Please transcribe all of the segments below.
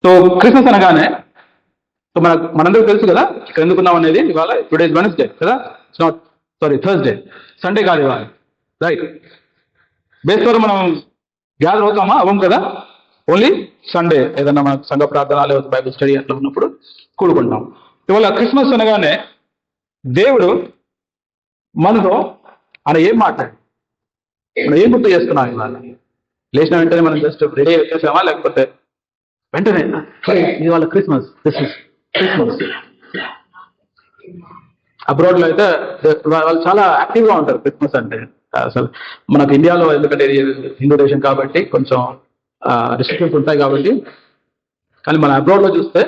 So Christmas అనగానే so మనందరికీ తెలుసు కదా ఇక్కడ ఎందుకున్నాం అనేది. ఇవాళ టుడే ఇస్ వెడ్నెస్డే కదా, ఇట్స్ నాట్ థర్స్డే, సండే కాదు ఇవాళ, రైట్? బేస్వరం మనం గ్యాదర్ అవుతామా? అవ్వం కదా, ఓన్లీ సండే ఏదన్నా మన సంఘ ప్రార్థన లేకపోతే బైబిల్ స్టడీ అట్లా ఉన్నప్పుడు కూడుకుంటాం. ఇవాళ క్రిస్మస్ అనగానే దేవుడు మనతో ఆయన ఏం మాట్లాడు, మనం ఏం గుర్తు చేస్తున్నాం? ఇవాళ లేచిన వెంటనే మనం జస్ట్ రెడీ వచ్చేసామా, లేకపోతే వెంటనే ఇవాళ క్రిస్మస్ క్రిస్మస్ అబ్రాడ్ లో అయితే వాళ్ళు చాలా యాక్టివ్గా ఉంటారు క్రిస్మస్ అంటే. అసలు మనకు ఇండియాలో ఎందుకంటే హిందూ దేశం కాబట్టి కొంచెం రిస్ట్రిక్షన్స్ ఉంటాయి కాబట్టి, కానీ మన అబ్రాడ్ లో చూస్తే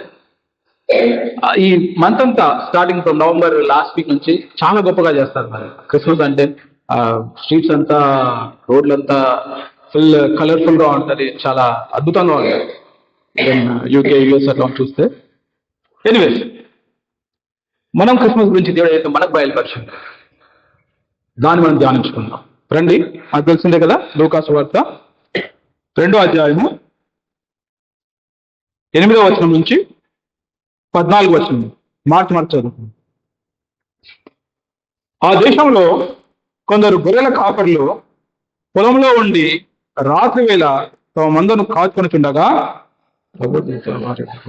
ఈ మంత్ అంతా starting from November last week నుంచి చాలా గొప్పగా చేస్తారు మరి క్రిస్మస్ అంటే. స్ట్రీట్స్ అంతా, రోడ్లంతా ఫుల్ కలర్ఫుల్ గా ఉంటుంది, చాలా అద్భుతంగా ఉంటుంది. యూకే యూఎస్ అట్లా చూస్తే. ఎనీవేస్, మనం క్రిస్మస్ గురించి దేవుడు అయితే మనకు బయలుపరిచింది, దాన్ని మనం ధ్యానించుకుందాం రండి. మనకు తెలిసిందే కదా, లూకా సువార్త 2వ అధ్యాయము 8వ వచనం నుంచి 14వ వచనం మార్చి చదువుకుందాం. ఆ దేశంలో కొందరు గొర్రెల కాపర్లు పొలంలో ఉండి రాత్రి వేళ తమ మందను కాచుకొనిచుండగా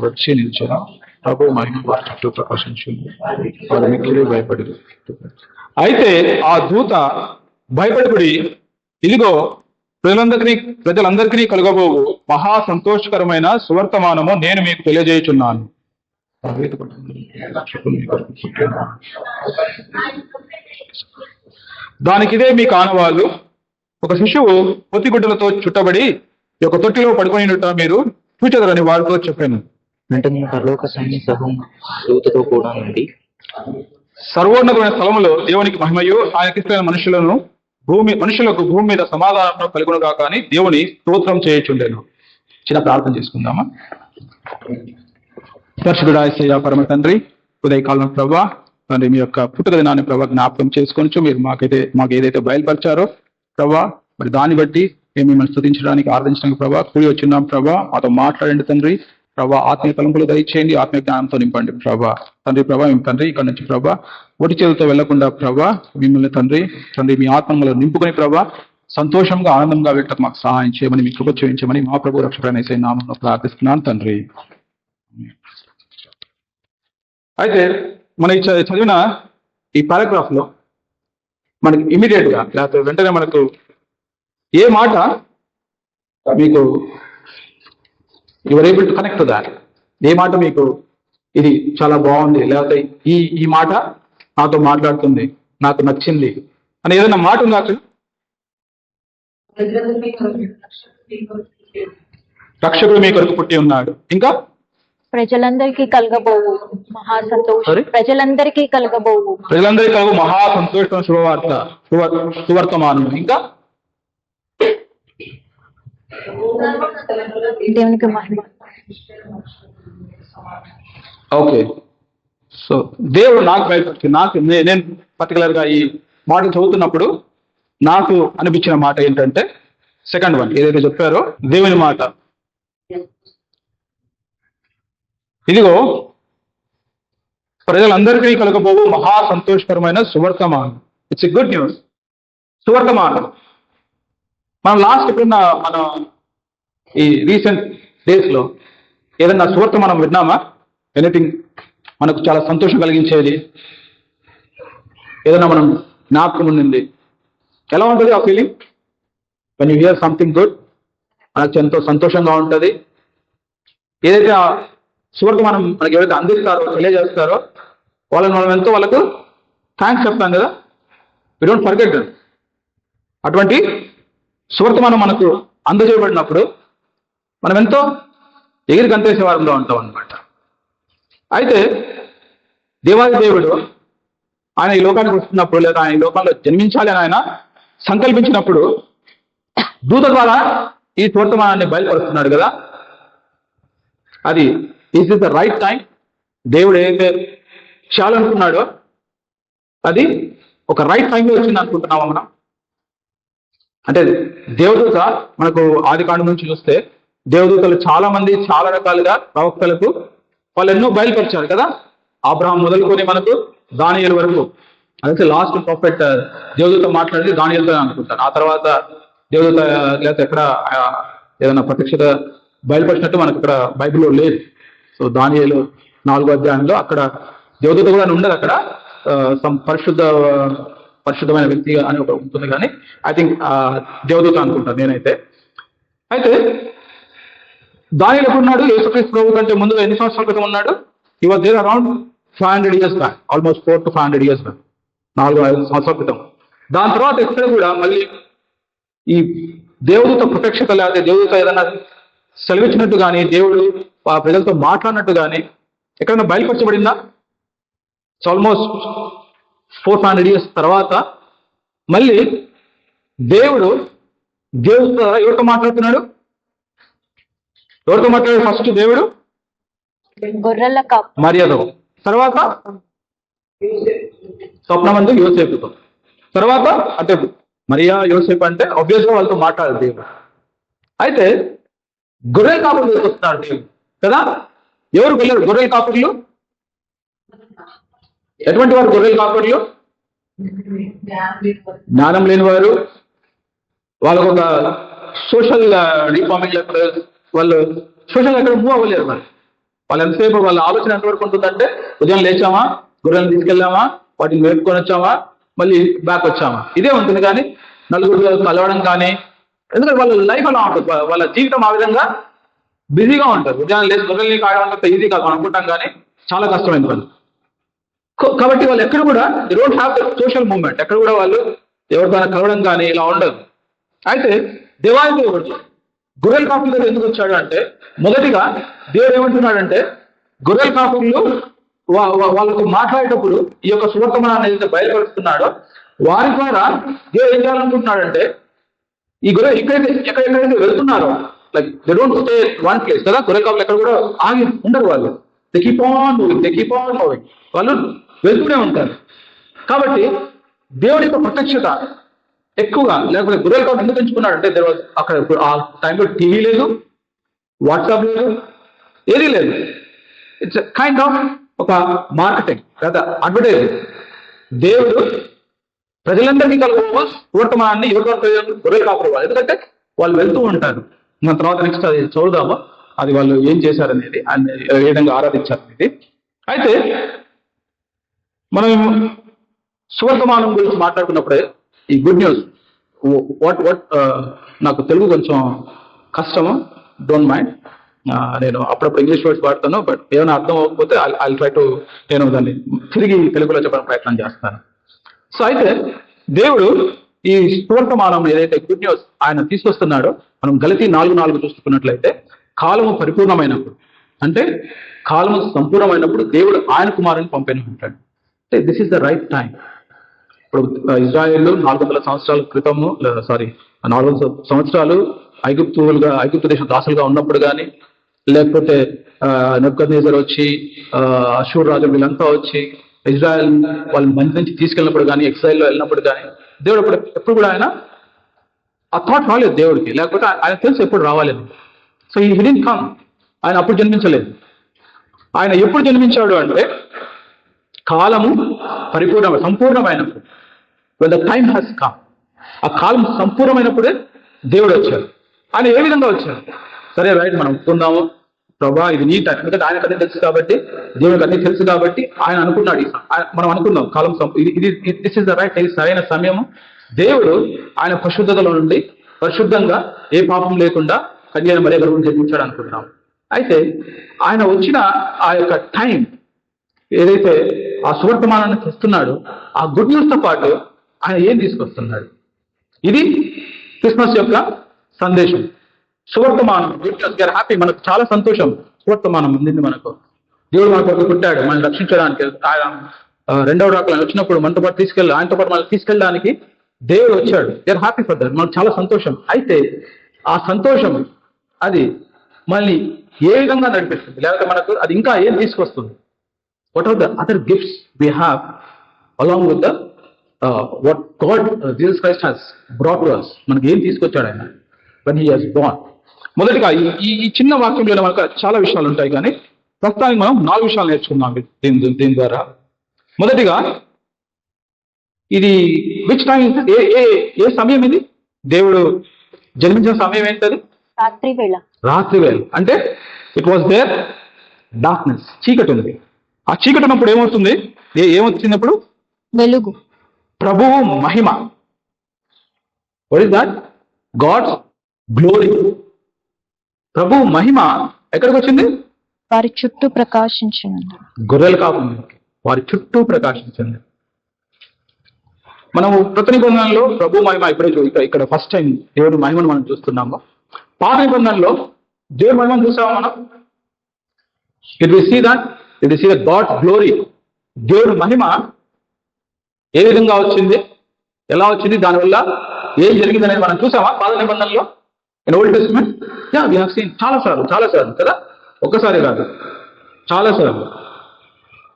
వచ్చి నిలిచారు. ప్రభు మహిమ వారి చుట్టూ ప్రకాశించింది, వారు మిక్కిలి భయపడి. అయితే ఆ దూత భయపడిపడి, ఇదిగో ప్రజలందరికీ కలుగబోవు మహా సంతోషకరమైన సువర్తమానము నేను మీకు తెలియజేయుచున్నాను. దానికిదే మీ కానవాళ్ళు, ఒక శిశువు పొత్తిగుడ్డలతో చుట్టబడి ఒక తొట్టిలో పడుకొని మీరు చూచెదరని వారితో చెప్పాను. వెంటనే పరలోక సైన్య సమూహం దూతతో కూడా నుండి సర్వోన్నతమైన స్థలములో దేవునికి మహిమయు, ఆయనకిష్టమైన మనుషులకు భూమి మీద సమాధానం కలుగునుగా కానీ దేవుని స్తోత్రం చేయుచుండెను. చిన్న ప్రార్థన చేసుకుందామా. పరిశుద్ధుడా యేసయ్య పరమ తండ్రి, ఉదయకాలం ప్రభా తండ్రి, మీ యొక్క పుట్టుక దినాన్ని ప్రభా జ్ఞాపకం చేసుకొనొచ్చు. మీరు మాకు ఏదైతే బయలుపరిచారో ప్రభా, మరి దాన్ని బట్టి మేము మిమ్మల్ని స్తుతించడానికి, ఆరాధించడానికి ప్రభా కూడి వచ్చిన్నాం. ప్రభా మాతో మాట్లాడండి తండ్రి. ప్రభా ఆత్మీయ తలంపులు దయచేయండి, ఆత్మీయ జ్ఞానంతో నింపండి ప్రభా. తండ్రి మేము తండ్రి ఇక్కడ నుంచి ప్రభా ఒటి చేతులతో వెళ్లకుండా ప్రభా మిమ్మల్ని తండ్రి మీ ఆత్మలో నింపుకొని ప్రభా సంతోషంగా ఆనందంగా వెళ్ళటకు మాకు సహాయం చేయమని, మీ కృప చూపించమని మా ప్రభు రక్షకుడైన యేసయ్య నామములో ప్రార్థిస్తున్నాను తండ్రి. అయితే మన చదివిన ఈ పారాగ్రాఫ్ లో మనకి ఇమీడియట్ గా లేకపోతే వెంటనే మనకు ఏ మాట మీకు you're able to connect that, ఏ మాట మీకు ఇది చాలా బాగుంది, లేకపోతే ఈ మాట నాతో మాట్లాడుతుంది, నాకు నచ్చింది అని ఏదైనా మాట ఉందా? రక్షకుడు మీ కొరకు పుట్టి ఉన్నాడు, ఇంకా ప్రజలందరికీ కలగబోవు మహా సంతోషం, ప్రజలందరికీ కలుగు మహా సంతోషం సువర్తమానం, ఇంకా దేవునికి మహిమ. ఓకే, సో దేవుడు నాకు బయటపడి నేను పర్టికులర్ గా ఈ మాట చదువుతున్నప్పుడు నాకు అనిపించిన మాట ఏంటంటే సెకండ్ వన్ ఏదైతే చెప్పారో దేవుని మాట. ఇదిగో ప్రజలందరికీ కలగబోవు మహా సంతోషకరమైన సువర్తమానం. It's a good news. సువర్తమానం మనం లాస్ట్ ఎప్పుడున్న మనం ఈ రీసెంట్ డేస్ లో ఏదన్నా సువర్తమానం విన్నామా? ఎనీథింగ్ మనకు చాలా సంతోషం కలిగించేది ఏదైనా మనం జ్ఞాపకం ఉండింది. ఎలా ఉంటుంది ఆ feeling? When you hear something good, మనకు ఎంతో సంతోషంగా ఉంటుంది. ఏదైతే ఆ సువర్తమానం మనకి ఎవరైతే అందిస్తారో, తెలియజేస్తారో వాళ్ళని మనం ఎంతో వాళ్ళకు థ్యాంక్స్ చెప్తాం కదా. We don't forget them. అటువంటి సువర్తమానం మనకు అందజేయబడినప్పుడు మనం ఎంతో ఎగిరి గంతేసే వారంలో ఉంటాం అన్నమాట. అయితే దేవాది దేవుడు ఆయన ఈ లోకానికి వస్తున్నప్పుడు, లేదా ఆయన ఈ లోకంలో జన్మించాలి అని ఆయన సంకల్పించినప్పుడు దూత ద్వారా ఈ సువర్తమానాన్ని బయలుపరుస్తున్నాడు కదా. అది ఈజ్ ద రైట్ టైం. దేవుడు ఏదైతే చేయాలనుకున్నాడో అది ఒక రైట్ టైంలో వచ్చింది అనుకుంటున్నామా మనం? అంటే దేవదూత మనకు ఆది కాండం నుంచి చూస్తే దేవదూతలు చాలా మంది చాలా రకాలుగా ప్రవక్తలకు వాళ్ళు ఎన్నో బయలుపరిచారు కదా. అబ్రహాం మొదలుకొని మనకు దానియేలు వరకు. అయితే లాస్ట్ ప్రాఫెట్ దేవదూత మాట్లాడేది దానియేలుతో అనుకుంటాను. ఆ తర్వాత దేవదూత లేకపోతే ఎక్కడ ఏదైనా ప్రత్యక్షత బయలుపరిచినట్టు మనకు ఇక్కడ బైబిల్లో లేదు. సో దానియేలు 4వ అధ్యాయంలో అక్కడ దేవదూత కూడా ఉండదు. అక్కడ పరిశుద్ధమైన వ్యక్తి అని ఒక ఉంటుంది, కానీ ఐ థింక్ దేవదూత అనుకుంటాను నేనైతే. అయితే దానియేలు ఎప్పుడున్నాడు? యేసుక్రీస్తు ప్రభు కంటే ముందు ఎన్ని సంవత్సరాల క్రితం ఉన్నాడు? He was there around 500 years back, almost 400 to 500 years back, 4-5 సంవత్సరాల క్రితం. దాని తర్వాత ఎక్కడ కూడా మళ్ళీ ఈ దేవదూత ప్రత్యక్షత లేకపోతే దేవదూత ఏదైనా సెలవిచ్చినట్టు కానీ దేవుడు ఆ ప్రజలతో మాట్లాడినట్టు కానీ ఎక్కడైనా బయలుపరచబడిందా? ఆల్మోస్ట్ 400-500 years తర్వాత మళ్ళీ దేవుడు ఎవరితో మాట్లాడుతున్నాడు? ఎవరితో మాట్లాడాడు? ఫస్ట్ దేవుడు గొర్రెల కాపు మరియతో, తర్వాత స్వప్నమందు యోసేపుతో, తర్వాత అంటే మరియా యోసేపు అంటే ఆబ్వియస్ గా వాళ్ళతో మాట్లాడారు దేవుడు. అయితే గొర్రెల కాపులు వస్తున్నారు దేవుడు కదా. ఎవరు వెళ్ళారు గొర్రెల కాపుర్లు? ఎటువంటి వారు గొర్రెల కాపుర్లు? జ్ఞానం లేని వారు, వాళ్ళకు ఒక సోషల్ రిఫార్మింగ్ లేకపోతే వాళ్ళు సోషల్ ఎక్కడ మూవ్ అవ్వలేరు. వాళ్ళు ఎంతసేపు వాళ్ళ ఆలోచన ఎంతవరకు ఉంటుందంటే ఉదయం లేచామా, గొర్రెలను తీసుకెళ్ళామా, వాటిని మేపుకొని వచ్చామా, మళ్ళీ బ్యాక్ వచ్చామా, ఇదే ఉంటుంది. కానీ నలుగురు కలవడం కానీ, ఎందుకంటే వాళ్ళ లైఫ్ అలా ఉంటుంది, వాళ్ళ జీవితం ఆ విధంగా బిజీగా ఉంటుంది. ఉదయం లేచి గొర్రెల్ని కాయడం అంత ఈజీ కాదు అనుకుంటాం, కానీ చాలా కష్టమైన పని. కాబట్టి వాళ్ళు ఎక్కడ కూడా they don't have the social movement. ఎక్కడ కూడా వాళ్ళు ఎవరికైనా కలవడం కానీ ఇలా ఉండదు. అయితే దేవాది దేవుడు గొర్రెల కాపుల దగ్గర ఎందుకు వచ్చాడు అంటే, మొదటిగా దేవుడు ఏమంటున్నాడంటే గొర్రెల కాపులు వాళ్ళకు మాట్లాడేటప్పుడు ఈ యొక్క సువర్తమానాన్ని ఏదైతే బయలుపరుస్తున్నాడో వారి ద్వారా దేవుడు ఏం చేయాలనుకుంటున్నాడంటే ఈ గొర్రె ఎక్కడెక్కడైతే వెళ్తున్నారో, like they don't stay one place కదా. గొర్రెల కాపులు ఎక్కడ కూడా ఆగి ఉండరు, వాళ్ళు దే కీప్ ఆన్ మూవింగ్, వాళ్ళు వెళ్తూనే ఉంటారు. కాబట్టి దేవుడి యొక్క ప్రత్యక్షత ఎక్కువగా లేకపోతే గొర్రెల కాపులు ఎందుకు ఎంచుకున్నాడంటే అక్కడ ఆ టైంలో టీవీ లేదు, వాట్సాప్ లేదు, ఏదీ లేదు. ఇట్స్ కైండ్ ఆఫ్ ఒక మార్కెటింగ్ లేదా అడ్వర్టైజింగ్. దేవుడు ప్రజలందరికీ కలుగు సువర్తమానాన్ని గొర్రెల కాపులు వాళ్ళు, ఎందుకంటే వాళ్ళు వెళ్తూ ఉంటారు. మన తర్వాత నెక్స్ట్ అది చూద్దాము, అది వాళ్ళు ఏం చేశారనేది, ఏ విధంగా ఆరాధించారు అనేది. అయితే మనం సువర్తమానం గురించి మాట్లాడుకున్నప్పుడే ఈ గుడ్ న్యూస్ వాట్ నాకు తెలుగు కొంచెం కష్టము, డోంట్ మైండ్. నేను అప్పుడప్పుడు ఇంగ్లీష్ వర్డ్స్ వాడతాను, బట్ ఏమైనా అర్థం అవ్వకపోతే ఐ ట్రై టు నేను దాన్ని తిరిగి తెలుగులో చెప్పడానికి ప్రయత్నం చేస్తాను. సో అయితే దేవుడు ఈ సువర్తమానం ఏదైతే గుడ్ న్యూస్ ఆయన తీసుకొస్తున్నాడో, మనం గలతీ 4:4 చూసుకున్నట్లయితే కాలము పరిపూర్ణమైనప్పుడు, అంటే కాలము సంపూర్ణమైనప్పుడు దేవుడు ఆయన కుమారుని పంపిణీ ఉంటాడు. అంటే this is the right time. ఇప్పుడు ఇజ్రాయేల్ 400 సంవత్సరాల క్రితము 400 సంవత్సరాలు ఐగుప్తు దేశం దాసులుగా ఉన్నప్పుడు కానీ, లేకపోతే నెబుకద్నెజర్ వచ్చి అషూర్ రాజు వీళ్ళంతా వచ్చి ఇజ్రాయెల్ వాళ్ళని మంది నుంచి తీసుకెళ్ళినప్పుడు కానీ, ఎక్సైల్లో వెళ్ళినప్పుడు కానీ దేవుడు ఎప్పుడు కూడా ఆయన ఆ థాట్ రాలేదు దేవుడికి, లేకపోతే ఆయన తెలుసు ఎప్పుడు రావాలని. సో ఈ హిడెన్ కమ్, ఆయన అప్పుడు జన్మించలేదు. ఆయన ఎప్పుడు జన్మించాడు అంటే కాలము సంపూర్ణమైనప్పుడు, when the time has come, ఆ కాలం సంపూర్ణమైనప్పుడే దేవుడు వచ్చాడు. ఆయన ఏ విధంగా వచ్చాడు? సరే రైట్, మనం ఒప్పుకుందాము ప్రభా ఇది నీ టైం, ఎందుకంటే ఆయనకు అన్నీ తెలుసు కాబట్టి, దేవుడికి అన్నీ తెలుసు కాబట్టి ఆయన అనుకున్నాడు. మనం అనుకుందాం కాలం దిస్ ఇస్ ద రైట్, ఇది సరైన సమయము. దేవుడు ఆయన పరిశుద్ధతలో నుండి పరిశుద్ధంగా ఏ పాపం లేకుండా కన్యా మరియ గర్భం జన్మించాడు అనుకుంటున్నాం. అయితే ఆయన వచ్చిన ఆ యొక్క టైం ఏదైతే ఆ సువర్తమానాన్ని తెస్తున్నాడో, ఆ గుడ్ న్యూస్ తో పాటు ఆయన ఏం తీసుకొస్తున్నాడు? ఇది క్రిస్మస్ యొక్క సందేశం. సువర్తమానం, గుడ్ న్యూస్, వీఆర్ హ్యాపీ. మనకు చాలా సంతోషం. సువర్తమానం అందింది మనకు. దేవుడు మనకు పుట్టాడు, మనం రక్షించడానికి. ఆయన రెండవ రాకలు వచ్చినప్పుడు మనతో పాటు ఆయనతో పాటు మనల్ని తీసుకెళ్ళడానికి దేవుడు వచ్చాడు. We are happy for that. మనకు చాలా సంతోషం. అయితే ఆ సంతోషం అది మళ్ళీ ఏ విధంగా నడిపిస్తుంది, లేకపోతే మనకు అది ఇంకా ఏం తీసుకొస్తుంది? What are the other gifts we have along with the what God Jesus Christ has brought to us? మనకి ఏం తీసుకొచ్చాడు ఆయన when he has born? మొదటిగా ఈ చిన్న వాక్యంలో మనకు చాలా విషయాలు ఉంటాయి, కానీ ప్రస్తుతానికి మనం 4 విషయాలు నేర్చుకున్నాం దీని ద్వారా. మొదటిగా, ఇది విచ్ టైం, ఏ సమయం ఇది? దేవుడు జన్మించిన సమయం ఏంటది? రాత్రి వేళ. రాత్రి వేళ అంటే ఇట్ వాస్ దేర్ డార్క్నెస్, చీకటి ఉంది. ఆ చీకటి ఉన్నప్పుడు ఏమవుతుంది? ఏమొచ్చినప్పుడు? వెలుగు. ప్రభువు మహిమ. What is that? God's glory. ప్రభువు మహిమ ఎక్కడికి వచ్చింది? వారి చుట్టూ ప్రకాశించింది. గొర్రెల కాపు వారి చుట్టూ ప్రకాశించింది. మనము కృత నిబంధనలో ప్రభు మహిమ ఇక్కడ ఫస్ట్ టైం దేవుడి మహిమను మనం చూస్తున్నాము. పాత నిబంధనలో దేవుడి మహిమను చూసాము మనం. It we see that God glory. దేవుడి మహిమ ఏ విధంగా వచ్చింది, ఎలా వచ్చింది, దానివల్ల ఏం జరిగింది అనేది మనం చూసామా పాత నిబంధనలో? In Old Testament we have seen చాలా సార్లు కదా, ఒక్కసారి కాదు, చాలా సార్లు.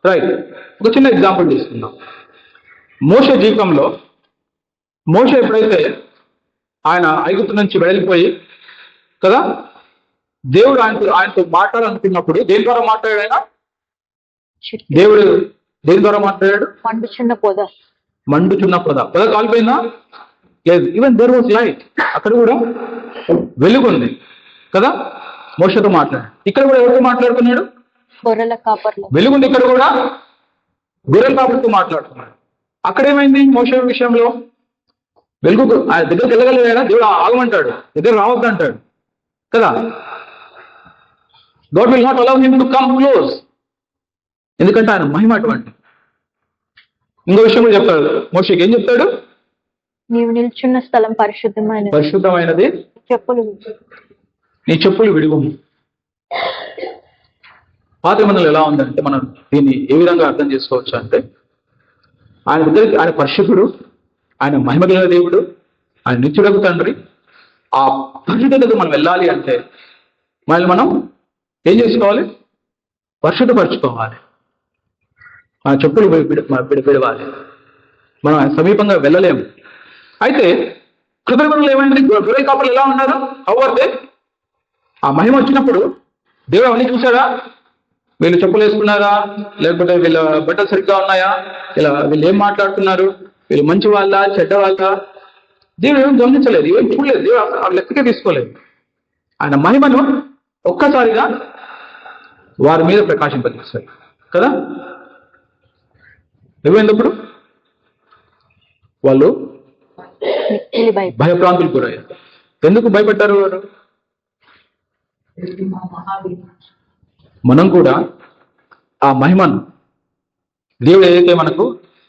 రైట్. ఒక చిన్న ఎగ్జాంపుల్ తీసుకుందాం. మోషే జీవితంలో మోషే ఎప్పుడైతే ఆయన ఐగుప్తు నుంచి వెళ్ళిపోయి కదా, దేవుడు ఆయనతో మాట్లాడాలనుకున్నప్పుడు దేని ద్వారా మాట్లాడాడు ఆయన? దేవుడు దేని ద్వారా మాట్లాడాడు? మండుచున్న పొద కాలిపోయిందా? లేదు. Even there was light. అక్కడ కూడా వెలుగుంది కదా, మోషతో మాట్లాడాడు. ఇక్కడ కూడా ఎవరితో మాట్లాడుతున్నాడు? గొర్రెల కాపర్లు. వెలుగుంది ఇక్కడ కూడా, గొర్రెల కాపర్తో మాట్లాడుతున్నాడు. అక్కడ ఏమైంది? మోషే విషయంలో వెలుగు దగ్గరికి వెళ్ళగలిగాడా? దేవుడు ఆగమంటాడు, దగ్గర రావద్దు అంటాడు కదా. God will not allow him to come close, ఎందుకంటే ఆయన మహిమ అటువంటి. ఇంకో విషయం కూడా చెప్తాడు మోషేకి. ఏం చెప్తాడు? నీవు నిల్చున్న స్థలం పరిశుద్ధమైనది, నీ చెప్పులు విడివము. పాత నిబంధనలు ఎలా ఉందంటే మనం దీన్ని ఏ విధంగా అర్థం చేసుకోవచ్చు అంటే, ఆయన దగ్గరికి, ఆయన పరిశుద్ధుడు, ఆయన మహిమ కలిగిన దేవుడు, ఆయన నిత్యుడకు తండ్రి. ఆ పరిశుద్ధతకు మనం వెళ్ళాలి అంటే మనల్ని మనం ఏం చేసుకోవాలి? పరిశుద్ధపరచుకోవాలి. మన చెప్పులు విడవాలి. మనం ఆయన సమీపంగా వెళ్ళలేము. అయితే కృత నిబంధనలు ఏమైంది? గొర్రెల కాపర్లు ఎలా ఉన్నారు? అవ్వతే ఆ మహిమ వచ్చినప్పుడు దేవుడు అవన్నీ చూసాడా? వీళ్ళు చెప్పులు వేసుకున్నారా, లేకపోతే వీళ్ళ బట్టలు సరిగ్గా ఉన్నాయా, వీళ్ళు ఏం మాట్లాడుతున్నారు, వీళ్ళు మంచి వాళ్ళ చెడ్డ వాళ్ళ, దేవుడు ఏం గమనించలేదు, ఏం చూడలేదు. దేవుడు ఆ లెక్కకే తీసుకోలేదు. ఆయన మహిమను ఒక్కసారిగా వారి మీద ప్రకాశింపజేస్తారు కదా. ఏమైందప్పుడు? వాళ్ళు భయప్రాంతులు గురయ్యారు. ఎందుకు భయపడ్డారు వారు? మనం కూడా ఆ మహిమను దేవుడు ఏదైతే మనకు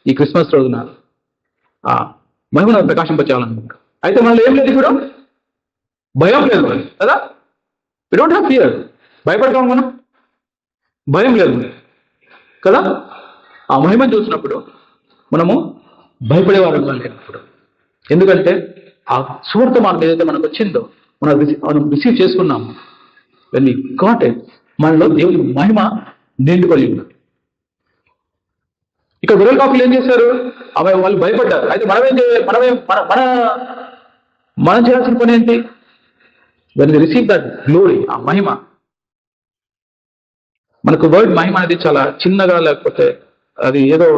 ఈ క్రిస్మస్ రోజున ఆ మహిమను ప్రకాశింపచేయాలనుకుంటాం. అయితే మనలో ఏం లేదు, ఇప్పుడు భయం లేదు కదా. We don't have fear. భయపడతాం మనం, భయం లేదు కదా. ఆ మహిమను చూసినప్పుడు మనము భయపడేవారు లేనప్పుడు, ఎందుకంటే ఆ సువర్తమానం ఏదైతే మనకు వచ్చిందో మనం రిసీవ్ చేసుకున్నాము. when we got it, మనలో దేవుని మహిమ నిండుకొని ఉన్నది. ఇక్కడ గొర్రెల కాపులు ఏం చేశారు? వాళ్ళు భయపడ్డారు. అయితే మనం చేయాల్సిన పని ఏంటి? when we receive that glory, ఆ మహిమ. మనకు వర్డ్ మహిమ అనేది చాలా చిన్నగా, లేకపోతే అది ఏదో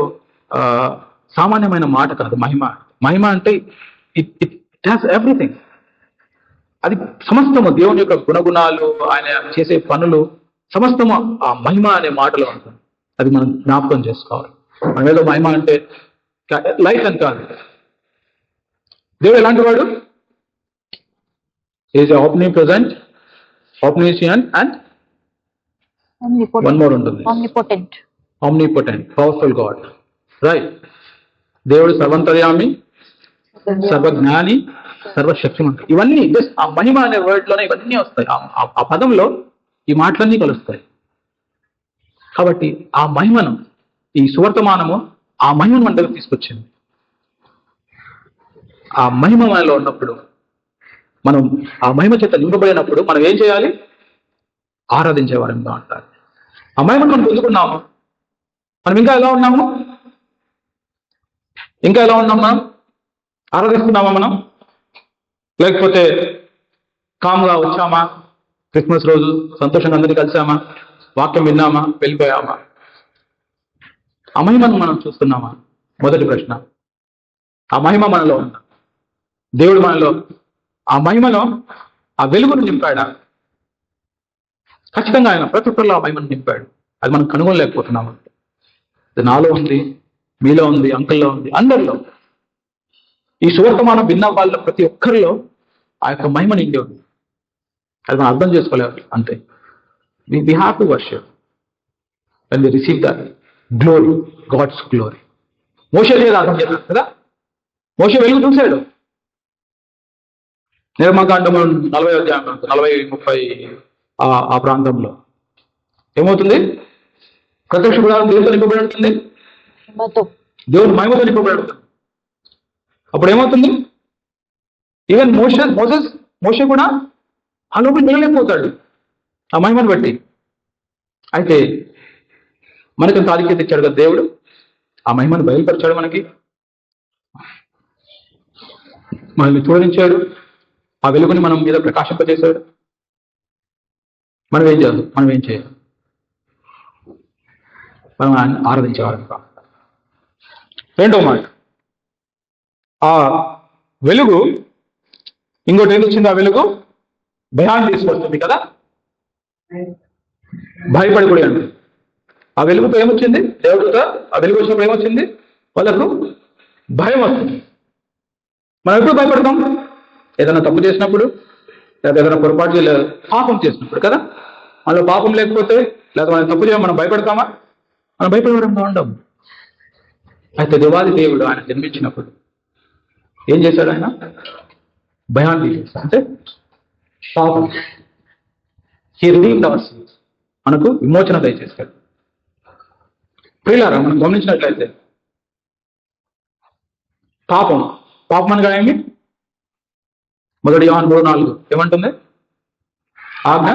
సామాన్యమైన మాట కాదు. మహిమ అంటే ఇట్ హ్యాస్ ఎవ్రీథింగ్. అది సమస్తము దేవుని యొక్క గుణగుణాలు, ఆయన చేసే పనులు సమస్తము ఆ మహిమ అనే మాటలో ఉంటుంది. అది మనం జ్ఞాపకం చేసుకోవాలి. మనం ఏదో మహిమ అంటే లైట్ అని కాదు. దేవుడు ఎలాంటి వాడు? Is omnipresent, omniscient and one more ఉంటుంది, ఆమ్నిపోటెంట్, పవర్ఫుల్ గాడ్. రైట్. దేవుడు సర్వంతర్యామి, సర్వజ్ఞాని, సర్వశక్తిమంతుడు. ఇవన్నీ జస్ట్ ఆ మహిమ అనే వర్డ్ లోనే ఇవన్నీ వస్తాయి. ఆ పదంలో ఈ మాటలన్నీ కలుస్తాయి. కాబట్టి ఆ మహిమను, ఈ సువర్తమానము ఆ మహిమను మన దగ్గర తీసుకొచ్చింది. ఆ మహిమ మనలో ఉన్నప్పుడు, మనం ఆ మహిమ చేత నింపబడినప్పుడు మనం ఏం చేయాలి? ఆరాధించేవారంగా ఉంటారు. ఆ మహిమను మనం పొందుకున్నాము. మనం ఇంకా ఎలా ఉన్నాము? మనం ఆరాధిస్తున్నామా మనం? లేకపోతే కామ్గా వచ్చామా, క్రిస్మస్ రోజు సంతోషంగా అందరినీ కలిసామా, వాక్యం విన్నామా, వెళ్ళిపోయామా? ఆ మహిమను మనం చూస్తున్నామా? మొదటి ప్రశ్న. ఆ మహిమ మనలో ఉందా? దేవుడు మనలో ఆ మహిమలో ఆ వెలుగును నింపాడా? ఖచ్చితంగా ఆయన ప్రతి ఒక్కరిలో ఆ మహిమను నింపాడు. అది మనం కనుగొనలేకపోతున్నాము. అది నాలో ఉంది, మీలో ఉంది, అంకుల్లో ఉంది, అందరిలో. ఈ సువర్తమానం విన్న వాళ్ళ ప్రతి ఒక్కరిలో ఆ యొక్క మహిమ నిండి ఉంది. అది మనం అర్థం చేసుకోలేదు అంతే. We have to worship when we receive that glory, God's glory. మోషే లేదు అర్థం చేశారు కదా, మోషే వెలుగు చూశాడు. నిర్మకాండము 40 అధ్యాయం 40-30 ఆ ప్రాంతంలో ఏమవుతుంది? ప్రత్యక్ష గుడారం దేవునితో నింపబడి ఉంటుంది, దేవుని మహిమతో నింపబడి ఉంటుంది. అప్పుడు ఏమవుతుంది? ఈవెన్ మోషే కూడా ఆ లోపల వెళ్ళలేకపోతాడు ఆ మహిమను బట్టి. అయితే మనకి ఆధిక్యత ఇచ్చాడు కదా దేవుడు, ఆ మహిమను బయలుపరిచాడు, మనల్ని చూడనించాడు, ఆ వెలుగుని మనం మీద ప్రకాశింపజేశాడు. మనం ఏం చేయాలి? మనం ఆయన ఆరాధించేవాళ్ళం. రెండో మాట, ఆ వెలుగు ఇంకోటి ఏది వచ్చింది? ఆ వెలుగు భయాన్ని తీసుకొస్తుంది కదా, భయపడిపోయాడు. ఆ వెలుగుతో ఏమొచ్చింది? దేవుడితో ఆ వెలుగు వచ్చినప్పుడు ఏమొచ్చింది? వాళ్ళకు భయం వస్తుంది. మనం ఎప్పుడు భయపడతాం? ఏదైనా తప్పు చేసినప్పుడు, లేదా ఏదైనా పొరపాటు పాపం చేసినప్పుడు కదా. మనలో పాపం లేకపోతే, లేదా మనం తప్పు చేయడం మనం భయపడతామా? మనం భయపడడం ఉండం. అయితే దేవాది దేవుడు ఆయన జన్మించినప్పుడు ఏం చేశాడు? ఆయన భయాన్ని తీసేశాడు. అంటే పాపం హీ రిడీమ్డ్ అవర్ సిన్స్, మనకు విమోచన దయచేశాడు. ప్రియులారా, మనం గమనించినట్లయితే పాపం అనగా ఏమి? మొదటి యోహాను 3:4 ఏమంటుంది? ఆజ్ఞ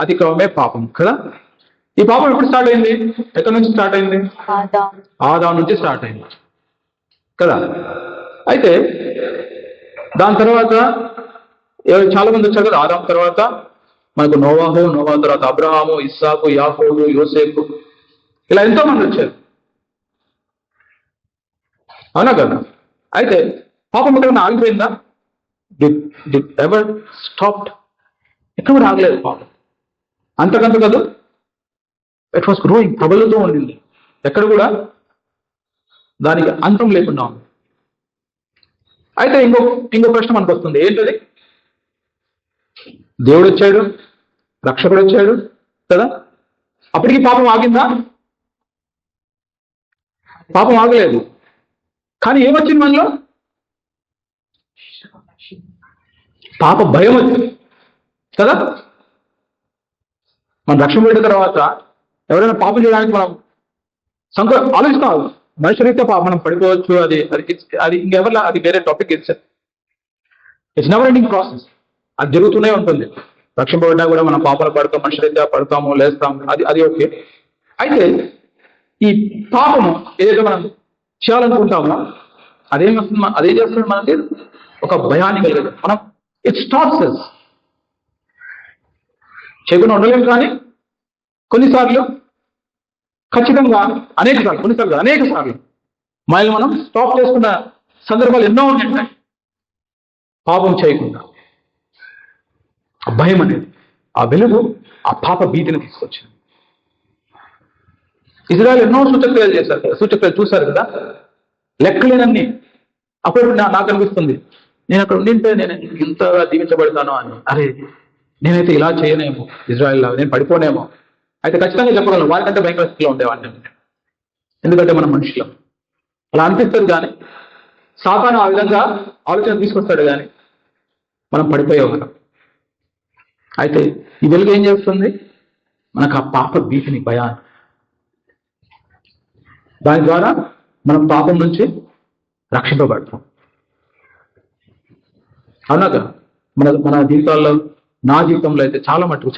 అతిక్రమమే పాపం కదా. ఈ పాపం ఎప్పుడు స్టార్ట్ అయింది? ఎక్కడి నుంచి స్టార్ట్ అయింది? ఆదాము నుంచి స్టార్ట్ అయింది కదా. అయితే దాని తర్వాత చాలా మంది వచ్చారు కదా. ఆదాము తర్వాత మనకు నోవాహు తర్వాత అబ్రహాము, ఇస్సాకు, యాకోబు, యోసేపు, ఇలా ఎంతో మంది వచ్చారు, అవునా కదా. అయితే పాపం ఎక్కడైనా ఆగిపోయిందా? Did ever stopped? ఎక్కడ కూడా ఆగలేదు పాపం. అంతకంత కాదు, ఇట్ వాస్ గ్రోయింగ్, ప్రబలుతూ ఉండింది. ఎక్కడ కూడా దానికి అంతం లేకుండా ఉంది. అయితే ఇంకో ప్రశ్న మనకు వస్తుంది. ఏంటది? దేవుడు వచ్చాడు, రక్షకుడు వచ్చాడు కదా, అప్పటికి పాపం ఆగిందా? పాపం ఆగలేదు. కానీ ఏమొచ్చింది మనలో? పాప భయం వచ్చింది కదా. మన రక్షణ పెట్టిన తర్వాత ఎవరైనా పాపం చేయడానికి మనం ఆలోచిస్తాం. మనిషి రీత్యా మనం పడిపోవచ్చు, అది ఇంకెవరిలా, అది వేరే topic. It's never ending process. అది జరుగుతూనే ఉంటుంది. రక్షింపబడ్డా కూడా మనం పాపాలు పడతాం, మనిషి రీత్యా పడతాము, లేస్తాము, అది ఓకే. అయితే ఈ పాపము ఏదైతే మనం చేయాలనుకుంటామో అదేం చేస్తుంది మనకి? ఒక భయాన్ని కలిగదు. మనం ఇట్ స్టార్ట్స్ us. చేయకుండా ఉండలేము, కానీ కొన్నిసార్లు ఖచ్చితంగా అనేక సార్లు మనల్ని మనం స్టాప్ చేసుకున్న సందర్భాలు ఎన్నో ఉన్నాయి. పాపం చేయకుండా ఆ భయం అనేది, ఆ వెలుగు, ఆ పాప భీతిని తీసుకొచ్చింది. ఇజ్రాయెల్ ఎన్నో సూచక్రియలు చూశారు కదా, లెక్కలేనన్ని. అప్పుడు నాకు అనిపిస్తుంది, నేను అక్కడ ఉండింటే నేను ఇంతగా దీవించబడతాను అని. అరే, నేనైతే ఇలా చేయనేమో, ఇజ్రాయెల్ లాగా నేను పడిపోనేమో. అయితే ఖచ్చితంగా చెప్పగలను, వారికంటే భయంకర స్థితిలో ఉండేవాడిని. ఎందుకంటే మనం మనుషులం, అలా అనిపిస్తుంది. కానీ సాతాను ఆ విధంగా ఆలోచన తీసుకొస్తాడు, కానీ మనం పడిపోయేవాళ్ళం. అయితే ఈ వెలుగు ఏం చేస్తుంది? మనకు ఆ పాప భీతిని, భయాన్ని, దాని ద్వారా మనం పాపం నుంచి రక్షింపబడతాం. అవునాగా. మన జీవితాల్లో, నా జీవితంలో అయితే చాలా మటుకు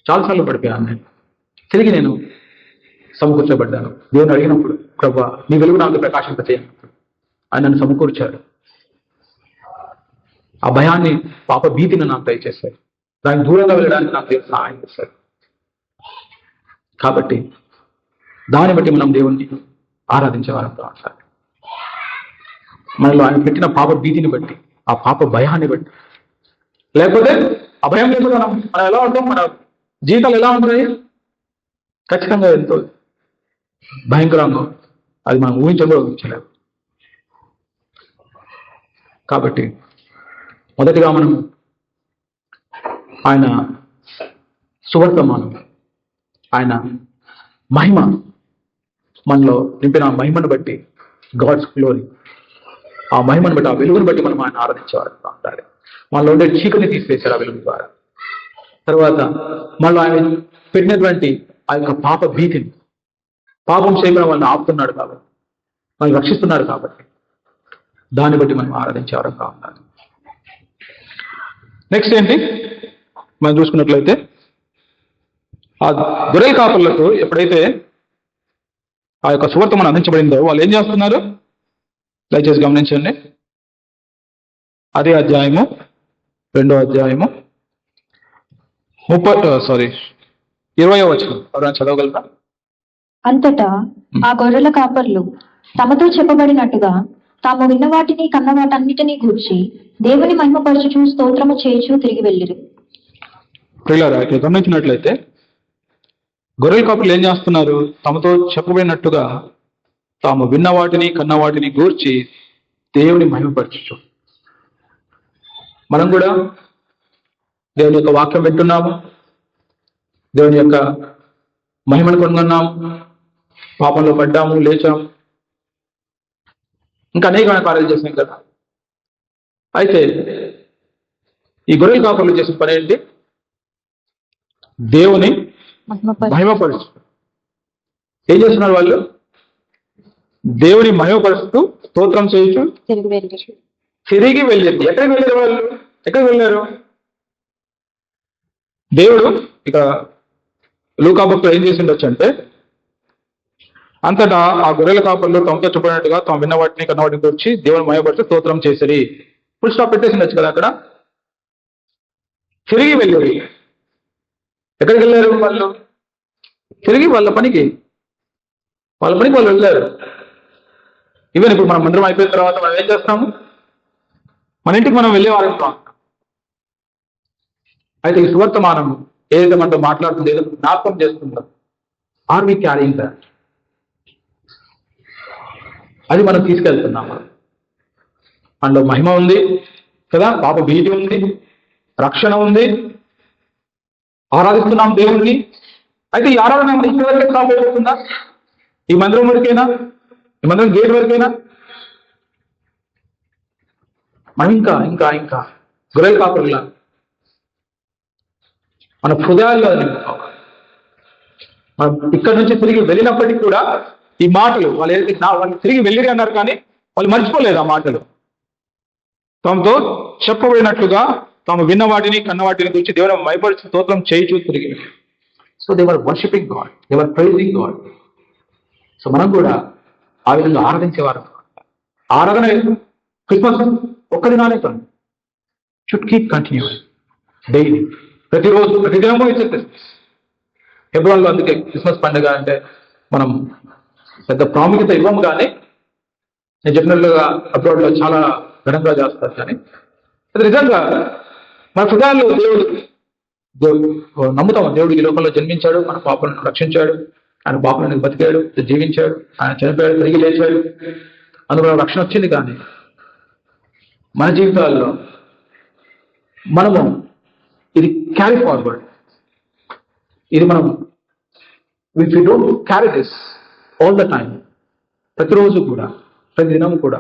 చాలాసార్లు పడిపోయాను నేను. తిరిగి నేను సమకూర్చబడ్డాను. దేవుని అడిగినప్పుడు, ప్రభువా నీ వెలుగు నాకు ప్రకాశింపచేయనప్పుడు ఆయన నన్ను సమకూర్చాడు. ఆ భయాన్ని, పాప భీతిని నాకు దయచేస్తాడు. దానికి దూరంగా వెళ్ళడానికి నాకు దేవుడు సహాయం చేస్తాడు. కాబట్టి దాన్ని బట్టి మనం దేవుణ్ణి ఆరాధించేవారంతో అంటారు. మనలో ఆయన పెట్టిన పాప భీతిని బట్టి, ఆ పాప భయాన్ని బట్టి. లేకపోతే ఆ భయం లేకపోతే మనం ఎలా ఉంటాం? మన జీవితాలు ఎలా ఉంటాయి? ఖచ్చితంగా ఎంతో భయంకరంగా, అది మనం ఊహించలేము. కాబట్టి మొదటిగా మనం ఆయన సువర్తమానం, ఆయన మహిమ, మనలో నింపిన ఆ మహిమను బట్టి, గాడ్స్ గ్లోరీ, ఆ మహిమను బట్టి, ఆ వెలుగును బట్టి మనం ఆయన ఆరాధించేవారు అంటారు. మనలో ఉండే చీకటిని తీసివేశారు ఆ వెలుగు ద్వారా. తర్వాత మనలో ఆయన పెట్టినటువంటి ఆ యొక్క పాప భీతిని, పాపం చేయడం వాళ్ళని ఆపుతున్నాడు కాబట్టి, మనల్ని రక్షిస్తున్నాడు కాబట్టి, దాన్ని బట్టి మనం ఆరాధించేవారు ఉండాలి. నెక్స్ట్ ఏంటి మనం చూసుకున్నట్లయితే, ఆ గొర్రెల కాపర్లకు ఎప్పుడైతే ఆ యొక్క సువార్త అందించబడిందో వాళ్ళు ఏం చేస్తున్నారు? దయచేసి గమనించండి. అదే అధ్యాయము 2వ అధ్యాయము 20వ వచనం ఎవరైనా చదవగలరా? అంతటా ఆ గొర్రెల కాపర్లు తమతో చెప్పబడినట్టుగా తాము విన్న వాటిని కన్న వాటన్నిటినీ గూర్చి దేవుని మహిమపరచుచు స్తోత్రము చేయుచు తిరిగి వెళ్ళిరి. ప్రియులారా, ఇక్కడ గమనించినట్లయితే గొర్రెల కాపర్లు ఏం చేస్తున్నారు? తమతో చెప్పబడినట్టుగా తాము విన్న వాటిని కన్న వాటిని గూర్చి దేవుని మహిమపరచుచు. మనం కూడా దేవుని యొక్క వాక్యం వింటున్నాము, దేవుని యొక్క మహిమను కనుగొన్నాము, పాపంలో పడ్డాము, లేచాము, ఇంకా అనేకమైన కార్యాలు చేసాం కదా. అయితే ఈ గొర్రెల కాపర్లు చేసిన పని ఏంటి? దేవుని మహిమపరుస్తూ. ఏం చేస్తున్నారు వాళ్ళు? దేవుని మహిమపరుస్తూ స్తోత్రం చేయొచ్చు తిరిగి వెళ్ళింది. ఎక్కడికి వెళ్ళారు వాళ్ళు? ఎక్కడికి వెళ్ళారు? దేవుడు ఇక లూకా భక్తులు ఏం చేసి ఉండొచ్చు అంటే, అంతటా ఆ గొర్రెల కాపర్లు తమతో చెప్పినట్టుగా తాము విన్న వాటిని కన్న వాటిని వచ్చి దేవుని మహిమపరుస్తూ స్తోత్రం చేసిరి. ఫుల్ స్టాప్ పెట్టేసి ఉండొచ్చు కదా అక్కడ. తిరిగి వెళ్ళారు. ఎక్కడికి వెళ్ళారు వాళ్ళు? తిరిగి వాళ్ళ పనికి వాళ్ళు వెళ్ళారు. ఈవెన్ ఇప్పుడు మనం మందిరం అయిపోయిన తర్వాత మనం ఏం చేస్తాము? మన ఇంటికి మనం వెళ్ళేవారు. అయితే ఈ సువర్తమానం ఏదైతే మనతో మాట్లాడుతుందో, ఏదో జ్ఞాపకం చేస్తుందో, ఆర్ వి క్యారింగ్ దట్? అది మనం తీసుకెళ్తున్నాము. మనలో మహిమ ఉంది కదా, పాప భీతి ఉంది, రక్షణ ఉంది, ఆరాధిస్తున్నాం దేవుణ్ణి. అయితే ఈ ఆరాధన మన ఇంటి వరకే సాగుతుందా? ఈ మందిరం వరకేనా? ఈ మందిరం గేట్ వరకేనా? మనం ఇంకా ఇంకా ఇంకా గొర్రెల కాపరులా మన హృదయాల్లో మనం ఇక్కడి నుంచి తిరిగి వెళ్ళినప్పటికీ కూడా ఈ మాటలు వాళ్ళు తిరిగి వెళ్ళిరి అన్నారు, కానీ వాళ్ళు మర్చిపోలేదు ఆ మాటలు. తమతో చెప్పబడినట్లుగా తాము విన్న వాటిని కన్న వాటిని గురించి దేవుని మహిమపరిచి స్తోత్రం చేయుచు తిరిగి. So they were worshipping God, they were pricing God. So మనం కూడా ఆ విధంగా ఆరాధించేవారు. ఆరాధన క్రిస్మస్ ఒక్క దినాలే కాదు, షుడ్ కీప్ కంటిన్యూ డైలీ, ప్రతిరోజు, ప్రతిదినము ఇట్స్ క్రిస్మస్. ఫిబ్రవరిలో అందుకే క్రిస్మస్ పండుగ అంటే మనం పెద్ద ప్రాముఖ్యత ఇవ్వము, కానీ నేను చెప్పినట్లుగా అబ్రాడ్లో చాలా ఘనంగా చేస్తారు. కానీ అది నిజంగా మన హృదయాల్లో దేవుడు నమ్ముతాం. దేవుడు ఈ లోకంలో జన్మించాడు, మన పాపలను రక్షించాడు, ఆయన పాపలను బతికాడు, జీవించాడు, ఆయన చనిపోయాడు, తిరిగి లేచాడు, అందులో రక్షణ వచ్చింది. కానీ మన జీవితాల్లో మనము ఇది క్యారీ ఫార్వర్డ్, ఇది మనం if you don't carry this all the time, ప్రతిరోజు కూడా, ప్రతిదినం కూడా,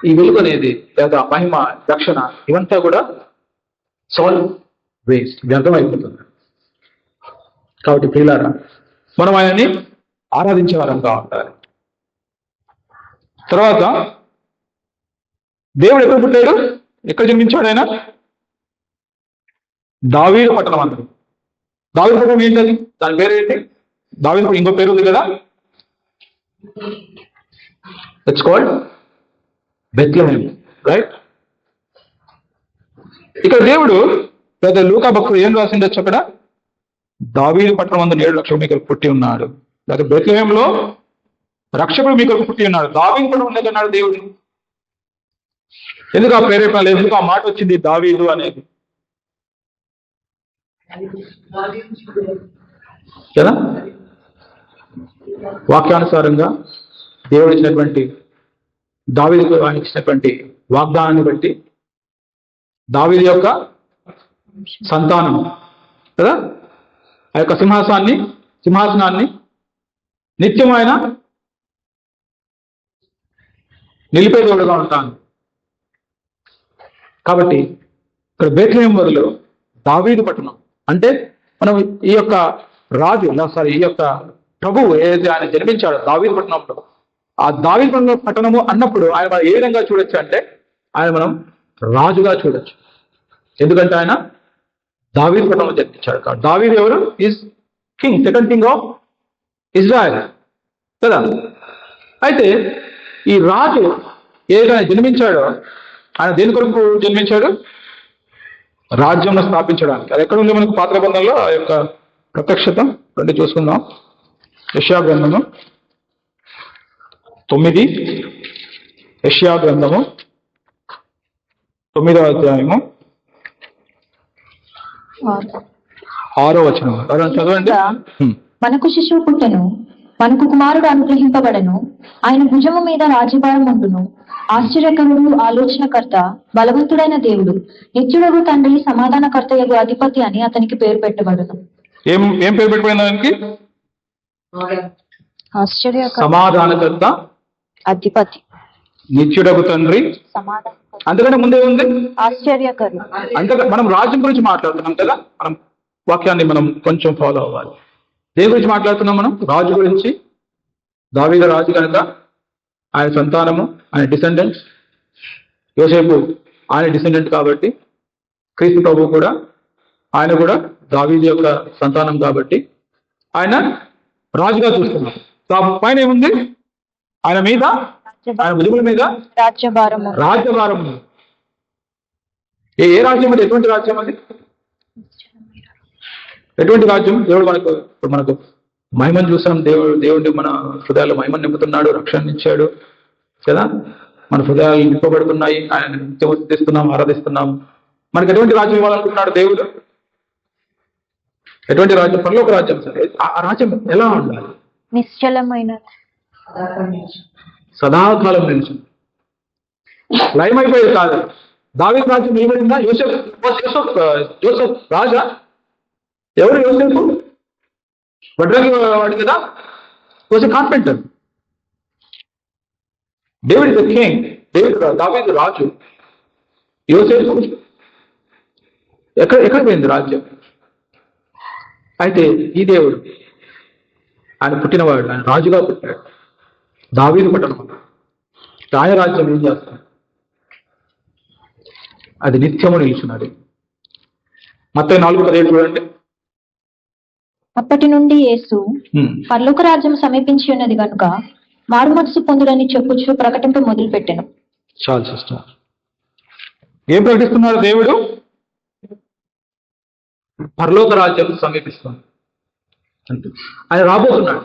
ఈ వెలుగు అనేది లేదా మహిమ, రక్షణ, ఇవంతా కూడా సాల్ వేస్ట్, వ్యర్థమైపోతుంది. కాబట్టి ప్రియులారా, మనం ఆయన్ని ఆరాధించే వారంగా ఉండాలి. తర్వాత దేవుడు ఎక్కడ పుట్టాడు? ఎక్కడ జన్మించాడు ఆయన? దావీదు పట్టణం అందరు. దావీదు పట్టణం ఏంటది? దాని పేరేంటి? దావీదు ఇంకో పేరు ఉంది కదా, ఇట్స్ కాల్డ్ బెత్లెహేమ్, రైట్? ఇక్కడ దేవుడు లేదా లూకా భక్తుడు ఏం రాసిండొచ్చు అక్కడ? దావీదు పట్టణమందు 7 లక్షలు మీకు పుట్టి ఉన్నాడు, లేదా బెత్లెహేంలో రక్షకుడు మీకు పుట్టి ఉన్నాడు. దావీదు పట్టణం ఉందన్నాడు దేవుడు. ఎందుకు ఆ ప్రేరేపణ లేదు? ఎందుకు ఆ మాట వచ్చింది దావీదు అనేది? కదా వాక్యానుసారంగా దేవుడు ఇచ్చినటువంటి దావీదుకు ఆయన ఇచ్చినటువంటి వాగ్దానాన్ని బట్టి దావీదు యొక్క సంతానం కదా ఆ యొక్క సింహాసనాన్ని నిత్యమైన నిలిపే దేవుడుగా ఉంటాను. కాబట్టి ఇక్కడ బెత్లెహేం బదులు దావీదు పట్టణం అంటే మనం ఈ యొక్క రాజు ఈ యొక్క ప్రభువు ఏదైతే ఆయన జన్మించాడో దావీదు పట్టణంలో, ఆ దావీదు పట్టణము అన్నప్పుడు ఆయన మనం ఏ విధంగా చూడొచ్చు అంటే ఆయన మనం రాజుగా చూడొచ్చు. ఎందుకంటే ఆయన దావీదు పట్టణంలో జన్మించాడు. కాబట్టి దావీదు ఎవరు? Is king, second king of Israel కదా. అయితే ఈ రాజు ఏదైతే ఆయన జన్మించాడో ఆయన దేని కొరకు జన్మించాడు? రాజ్యంలో స్థాపించడానికి. అది ఎక్కడ ఉంది మనకు పాత నిబంధనలో ఆ యొక్క ప్రత్యక్షత? రండి చూసుకుందాం. యెషయా గ్రంథము 9, యెషయా గ్రంథము 9వ అధ్యాయము 6వ వచనం. చదవండి. మనకు శిశువు పుట్టెను, మనకు కుమారుడు అనుగ్రహింపబడను, ఆయన భుజము మీద రాజ్యభారం ఉండును. ఆశ్చర్యకరుడు, ఆలోచనకర్త, బలవంతుడైన దేవుడు, నిత్యుడగు తండ్రి, సమాధానకర్తయగు అధిపతి అని అతనికి పేరు పెట్టబడును. ఏం పేరు పెట్టబడిన దానికి? సమాధానకర్త, అధిపతి, నిత్యుడగు తండ్రి. అంతకంటే ముందే ఉంది ఆశ్చర్యకరుడు. అంతగా మనం రాజ్యం గురించి మాట్లాడుతున్నాం కదా. మనం వాక్యాన్ని మనం కొంచెం ఫాలో అవ్వాలి. దేని గురించి మాట్లాడుతున్నాం మనం? రాజు గురించి. దావీదు రాజు కనుక ఆయన సంతానము, ఆయన డిసెండెంట్స్. యోసేపు ఆయన డిసెండెంట్ కాబట్టి క్రీస్తు ప్రభు కూడా ఆయన కూడా దావీదు యొక్క సంతానం కాబట్టి ఆయన రాజుగా చూస్తున్నాం. పైన ఏముంది? ఆయన మీద, ఆయన భుజముల మీద రాజ్యభారం. ఏ రాజ్యం అది? ఎటువంటి రాజ్యం అది? ఎటువంటి రాజ్యం? దేవుడు మనకు మహిమను చూసాం. దేవుడి మన హృదయాల్లో మహిమను నింపుతున్నాడు, రక్షణ ఇచ్చాడు కదా. మన హృదయాలు నింపబడుతున్నాయి, ఆయన నిత్యం స్తుతిస్తున్నాం, ఆరాధిస్తున్నాం. మనకి ఎటువంటి రాజ్యం ఇవ్వాలనుకుంటున్నాడు దేవుడు? ఎటువంటి రాజ్యం? పరలోక రాజ్యం. సరే, ఆ రాజ్యం ఎలా ఉండాలి? నిశ్చలమైన, సదాకాలం నిలిచి లయం అయిపోయేది కాదు. దావీదు రాజ్యం నిలబడిందా? యోసేఫ్ రాజా. ఎవరు యోసేపు? వడ్రంగి వాడు కదా. Was a carpenter. David the king. దావీదు రాజు. యోసేపు ఎక్కడ పోయింది రాజ్యం? అయితే ఈ దేవుడు ఆయన పుట్టినవాడు, ఆయన రాజుగా పుట్టాడు. దావీదు పట్టణం ఆయన రాజ్యం ఏం చేస్తాడు? అది నిత్యము నిలిచినది. మత్తయి 4:17 చూడండి. అప్పటి నుండి యేసు పరలోక రాజ్యం సమీపించి ఉన్నది కనుక మారు మనసు పొందుడని చెప్పుచు ప్రకటింప మొదలు పెట్టాను. చాలు సిస్టర్. ఏం ప్రకటిస్తున్నారు దేవుడు? పరలోక రాజ్యం సమీపిస్తుంది అంటే ఆయన రాబోతున్నాడు.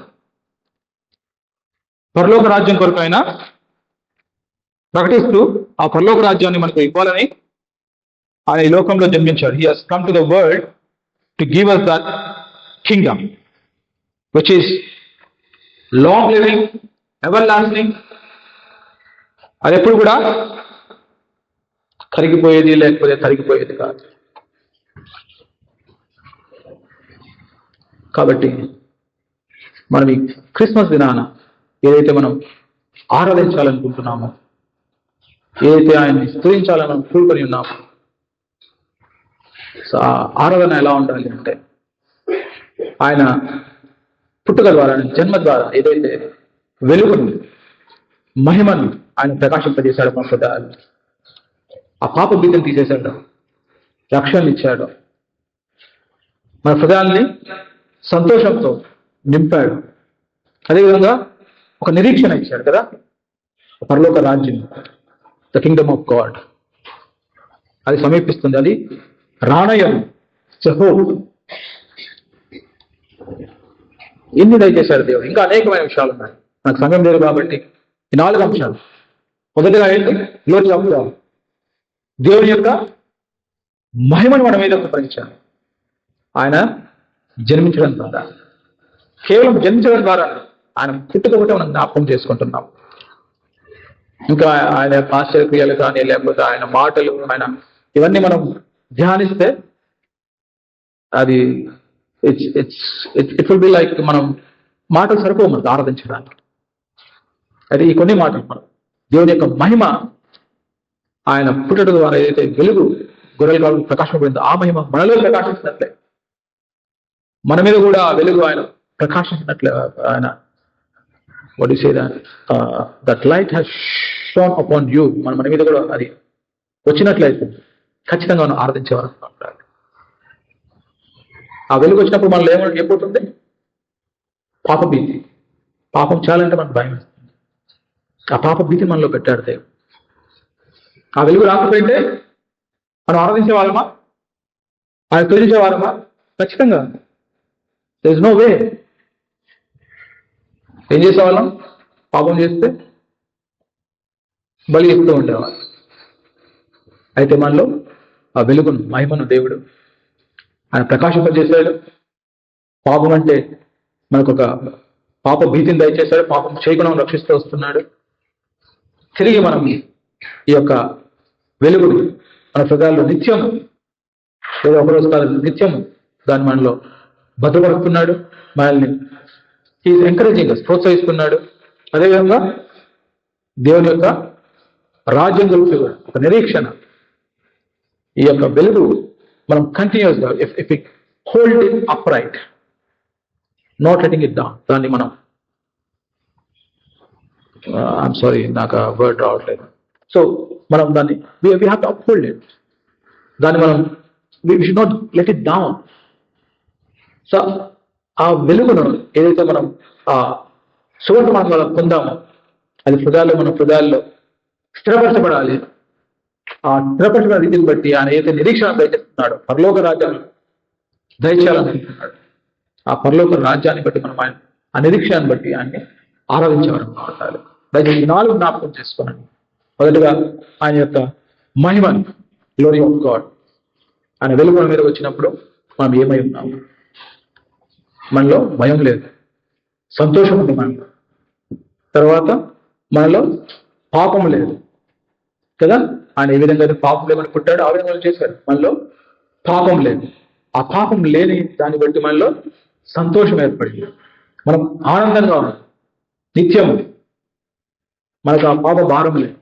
పరలోక రాజ్యం కొరకు ఆయన ప్రకటిస్తూ ఆ పరలోక రాజ్యాన్ని మనకు ఇవ్వాలని ఆయన ఈ లోకంలో జన్మించాడు. He has come to the world to give us that kingdom which is long living, everlasting. అది ఎప్పుడు కూడా కరిగిపోయేది లేకపోతే తరిగిపోయేది కాదు. కాబట్టి మనం ఈ క్రిస్మస్ దినాన ఏదైతే మనం ఆరాధించాలనుకుంటున్నామో, ఏదైతే ఆయన్ని స్తుతించాలని మనం కూడుకొని ఉన్నామో, ఆరాధన ఎలా ఉండాలి అంటే ఆయన పుట్టుక ద్వారా, జన్మ ద్వారా ఏదైతే వెలుగును, మహిమను ఆయన ప్రకాశింపజేశాడు మన హృదయాలు. ఆ పాప బీజం తీసేశాడు, రక్షణ ఇచ్చాడు, మన హృదయాల్ని సంతోషంతో నింపాడు. అదేవిధంగా ఒక నిరీక్షణ ఇచ్చాడు కదా, పరలోక రాజ్యం, ద కింగ్డమ్ ఆఫ్ గాడ్. అది సమీపిస్తుంది, అది రానయ్యను చెహో. ఎన్ని దయచేశారు దేవుడు. ఇంకా అనేకమైన విషయాలు ఉన్నాయి, నాకు సమయం లేదు కాబట్టి ఈ 4 అంశాలు. మొదటిగా ఏంటి? Glory of God. దేవుని యొక్క మహిమను మన మీద కనపరిచారు. ఆయన జన్మించడం ద్వారా, కేవలం జన్మించడం ద్వారా ఆయన పుట్టుకొకటే మనం జ్ఞాపకం చేసుకుంటున్నాం. ఇంకా ఆయన యొక్క ఆశ్చర్యక్రియలు కానీ, లేకపోతే ఆయన మాటలు, ఆయన ఇవన్నీ మనం ధ్యానిస్తే అది ఇట్ విల్ బి లైక్ మనం మాటలు సరిపోవు మనకు ఆరాధించడానికి. అది ఈ కొన్ని మాటలు మనం దేవుని యొక్క మహిమ, ఆయన పుట్టడం ద్వారా ఏదైతే వెలుగు గొర్రెల కాలం ప్రకాశింపబడిందో ఆ మహిమ మనలో ప్రకాశించినట్లే మన మీద కూడా వెలుగు ఆయన ప్రకాశించినట్లే. ఆయన what do you say that light has shone upon you, మన మీద కూడా అది వచ్చినట్లయితే ఖచ్చితంగా మనం ఆరాధించేవారు. ఆ వెలుగు వచ్చినప్పుడు మనలో ఏమవుతుంది? పాప భీతి. పాపం చాలంటే మనకు భయం వేస్తుంది. ఆ పాప భీతి మనలో పెట్టాడు దేవుడు. ఆ వెలుగు రాకపోయింటే మనం ఆరాధించే వాళ్ళమా? ఆయన పూజించే వాళ్ళమా? ఖచ్చితంగా there is no way. ఏం చేసేవాళ్ళం? పాపం చేస్తే బలి ఇస్తూ ఉండేవాళ్ళం. అయితే మనలో ఆ వెలుగును, మహిమను దేవుడు ఆయన ప్రకాశింపజేశాడు. పాపం అంటే మనకు ఒక పాప భీతిని దయచేశాడు. పాపం చేయకుండా రక్షిస్తూ వస్తున్నాడు. తిరిగి మనం ఈ యొక్క వెలుగుని మన హృదయాల్లో నిత్యము, ఏదో ఒకరోజు కాదు నిత్యము దాన్ని మనలో భద్రపరుస్తున్నాడు. మనల్ని ఈజ్ ఎంకరేజింగ్, ప్రోత్సహిస్తున్నాడు. అదేవిధంగా దేవుని యొక్క రాజ్యం గురించి కూడా ఒక నిరీక్షణ. ఈ యొక్క వెలుగు మనం కంటిన్యూస్ గా if it hold it up right, not letting it down, దాన్ని మనం ఐఎమ్ సారీ నాకు వర్డ్ రావట్లేదు. సో మనం దాన్ని we have to uphold it. దాన్ని మనం we should not let it down. So ఆ వెలుగును ఏదైతే మనం ఆ సువర్ణ మనం పొందామో అది మన హృదయాల్లో స్థిరపరచబడాలి. ఆ స్థిరపరచబడిన రీతిని బట్టి ఆయన ఏదైతే నిరీక్షణ దయచేస్తున్నాడో, పరలోక రాజ్యాన్ని దయచేయాలనుకుంటున్నాడు, ఆ పరలోక రాజ్యాన్ని బట్టి మనం ఆయన ఆ నిరీక్షణను బట్టి ఆయన్ని ఆరాధించాలని ఉండాలి. దయచేసి 4 జ్ఞాపకం చేసుకోనండి. మొదటిగా ఆయన యొక్క మహిమను, గ్లోరీ ఆఫ్ గాడ్. ఆయన వెలుగు మన మీద వచ్చినప్పుడు మనం ఏమై ఉన్నాము? మనలో భయం లేదు, సంతోషం ఉంది మనలో. తర్వాత మనలో పాపం లేదు కదా. ఆయన ఏ విధంగా పాపం లేమని పుట్టాడు ఆ విధంగా చేశాడు. మనలో పాపం లేదు. ఆ పాపం లేని దాన్ని బట్టి మనలో సంతోషం ఏర్పడింది. మనం ఆనందంగా ఉన్నాం నిత్యం. మనకు ఆ పాప భారం లేదు.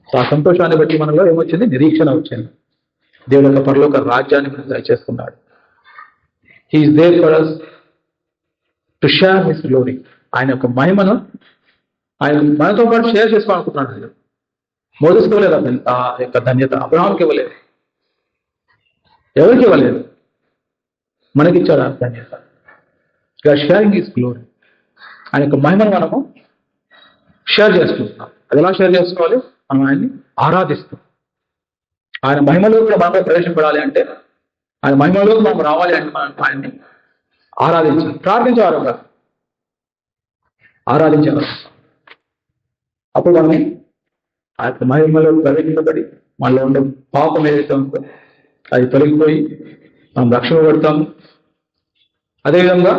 ఆ సంతోషాన్ని బట్టి మనలో ఏమొచ్చింది? నిరీక్షణ వచ్చింది. దేవుని యొక్క పరలోక రాజ్యాన్ని మనం దయచేస్తున్నాడు. He is there for us to share his glory. ఆయన యొక్క మహిమను ఆయన మనతో పాటు షేర్ చేసుకోవాలనుకుంటున్నాడు. మోసెస్కి ఇవ్వలేదు ఆ యొక్క ధన్యత, అబ్రహాంకి ఇవ్వలేదు, ఎవరికి ఇవ్వలేదు, మనకిచ్చాడు ఆ ధన్యత. Sharing his glory. ఆయన యొక్క మహిమను మనము షేర్ చేసుకుంటున్నాం. అది ఎలా షేర్ చేసుకోవాలి? మనం ఆయన్ని ఆరాధిస్తాం. ఆయన మహిమలో కూడా మనమే ప్రవేశపడాలి అంటే, ఆయన మహిమలోకి మనం రావాలి అంటే మనం ఆయన్ని ఆరాధించాలి. ప్రార్థించేవారు, ఆరాధించేవారు. అప్పుడు మనం ఆ యొక్క మహిమలో ప్రవేశించబడి మనలో ఉండే పాపం ఏదైతే ఉందో అది తొలగిపోయి మనం రక్షణ పడతాము. అదేవిధంగా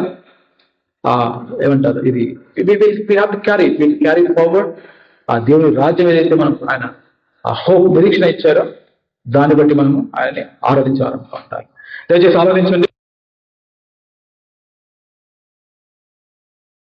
ఏమంటారు, ఇది క్యారీ ఫార్వర్డ్. ఆ దేవుని రాజ్యం ఏదైతే మనం ఆయన ఆ హోప్ నిరీక్షణ ఇచ్చారో దాన్ని బట్టి మనం ఆయన్ని ఆరాధించాలనుకుంటారు. దయచేసి ఆరాధించండి.